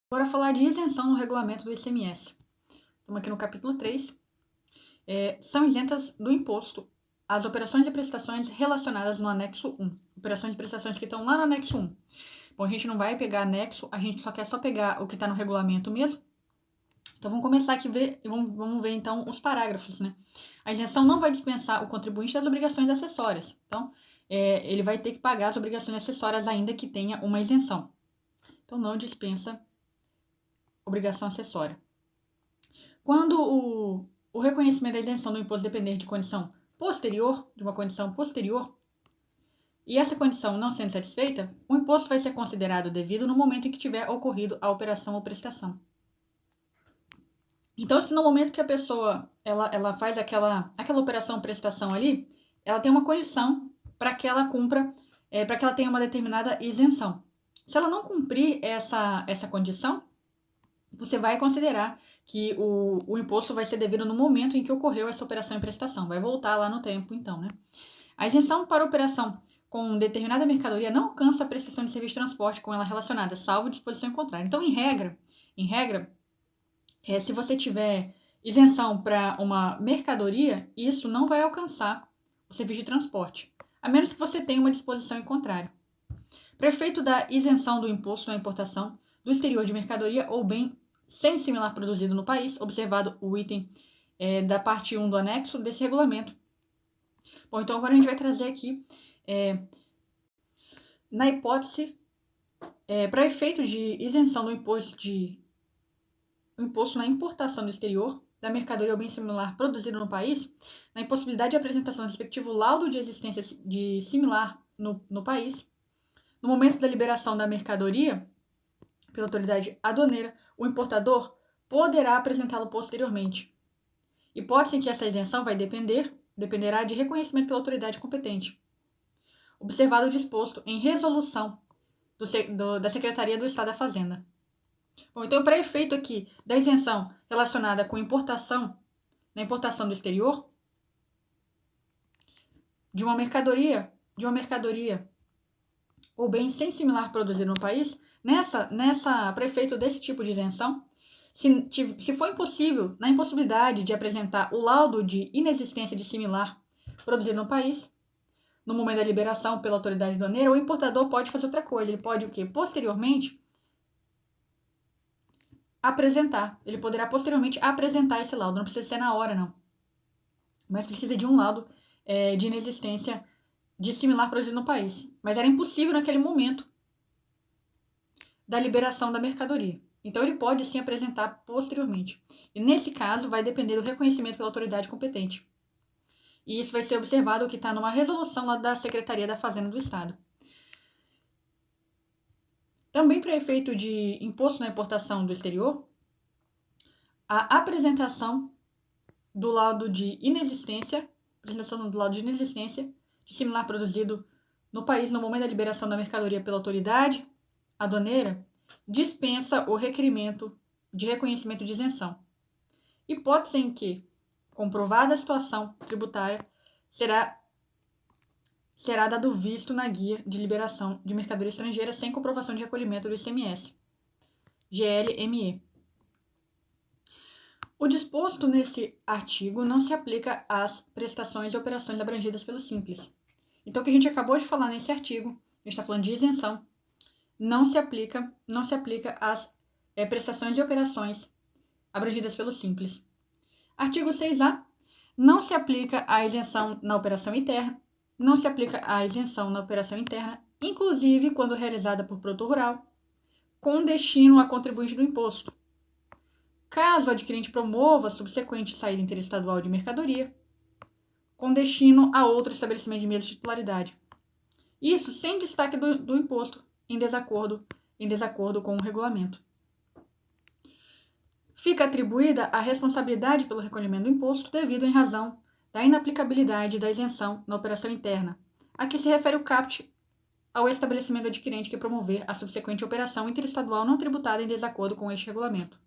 Bora falar de isenção no regulamento do ICMS. Estamos aqui no capítulo 3. São isentas do imposto as operações e prestações relacionadas no anexo 1. Operações e prestações que estão lá no anexo 1. Bom, a gente não vai pegar anexo, a gente quer só pegar o que está no regulamento mesmo. Então vamos começar aqui e vamos ver então os parágrafos, né? A isenção não vai dispensar o contribuinte das obrigações acessórias. Então, ele vai ter que pagar as obrigações acessórias ainda que tenha uma isenção. Então, não dispensa obrigação acessória. Quando o reconhecimento da isenção do imposto depender de condição posterior, e essa condição não sendo satisfeita, o imposto vai ser considerado devido no momento em que tiver ocorrido a operação ou prestação. Então, se no momento que a pessoa ela faz aquela operação ou prestação ali, ela tem uma condição para que ela cumpra, para que ela tenha uma determinada isenção. Se ela não cumprir essa condição, você vai considerar que o imposto vai ser devido no momento em que ocorreu essa operação e prestação. Vai voltar lá no tempo, então, né? A isenção para operação com determinada mercadoria não alcança a prestação de serviço de transporte com ela relacionada, salvo disposição em contrário. Então, em regra, se você tiver isenção para uma mercadoria, isso não vai alcançar o serviço de transporte, a menos que você tenha uma disposição em contrário. Para efeito da isenção do imposto na importação do exterior de mercadoria ou bem sem similar produzido no país, observado o item da parte 1 do anexo desse regulamento. Bom, então agora a gente vai trazer aqui, na hipótese, para efeito de isenção do imposto na importação do exterior da mercadoria ou bem similar produzido no país, na impossibilidade de apresentação do respectivo laudo de existência de similar no país, no momento da liberação da mercadoria pela autoridade aduaneira, o importador poderá apresentá-lo posteriormente. Hipótese em que essa isenção dependerá de reconhecimento pela autoridade competente, observado o disposto em resolução da Secretaria do Estado da Fazenda. Bom, então, para efeito aqui da isenção relacionada com importação, na importação do exterior, de uma mercadoria ou bem sem similar produzido no país, para efeito desse tipo de isenção, se for impossível, na impossibilidade de apresentar o laudo de inexistência de similar produzido no país, no momento da liberação pela autoridade aduaneira, o importador pode fazer outra coisa. Ele pode o quê? Posteriormente, ele poderá posteriormente apresentar esse laudo. Não precisa ser na hora, não. Mas precisa de um laudo de inexistência de similar produzido no país. Mas era impossível naquele momento da liberação da mercadoria. Então, ele pode sim apresentar posteriormente. E nesse caso, vai depender do reconhecimento pela autoridade competente. E isso vai ser observado o que está numa resolução lá da Secretaria da Fazenda do Estado. Também para efeito de imposto na importação do exterior, a apresentação do laudo de inexistência de similar produzido no país no momento da liberação da mercadoria pela autoridade aduaneira dispensa o requerimento de reconhecimento de isenção. Hipótese em que, comprovada a situação tributária, será dado visto na guia de liberação de mercadoria estrangeira sem comprovação de recolhimento do ICMS, GLME. O disposto nesse artigo não se aplica às prestações e operações abrangidas pelo Simples. Então, o que a gente acabou de falar nesse artigo, a gente está falando de isenção, não se aplica às prestações e operações abrangidas pelo Simples. Artigo 6A, não se aplica a isenção na operação interna, inclusive quando realizada por produtor rural, com destino a contribuinte do imposto. Caso o adquirente promova subsequente saída interestadual de mercadoria, com destino a outro estabelecimento de mesma titularidade. Isso sem destaque do imposto, em desacordo com o regulamento. Fica atribuída a responsabilidade pelo recolhimento do imposto devido em razão da inaplicabilidade da isenção na operação interna, a que se refere o caput ao estabelecimento adquirente que promover a subsequente operação interestadual não tributada em desacordo com este regulamento.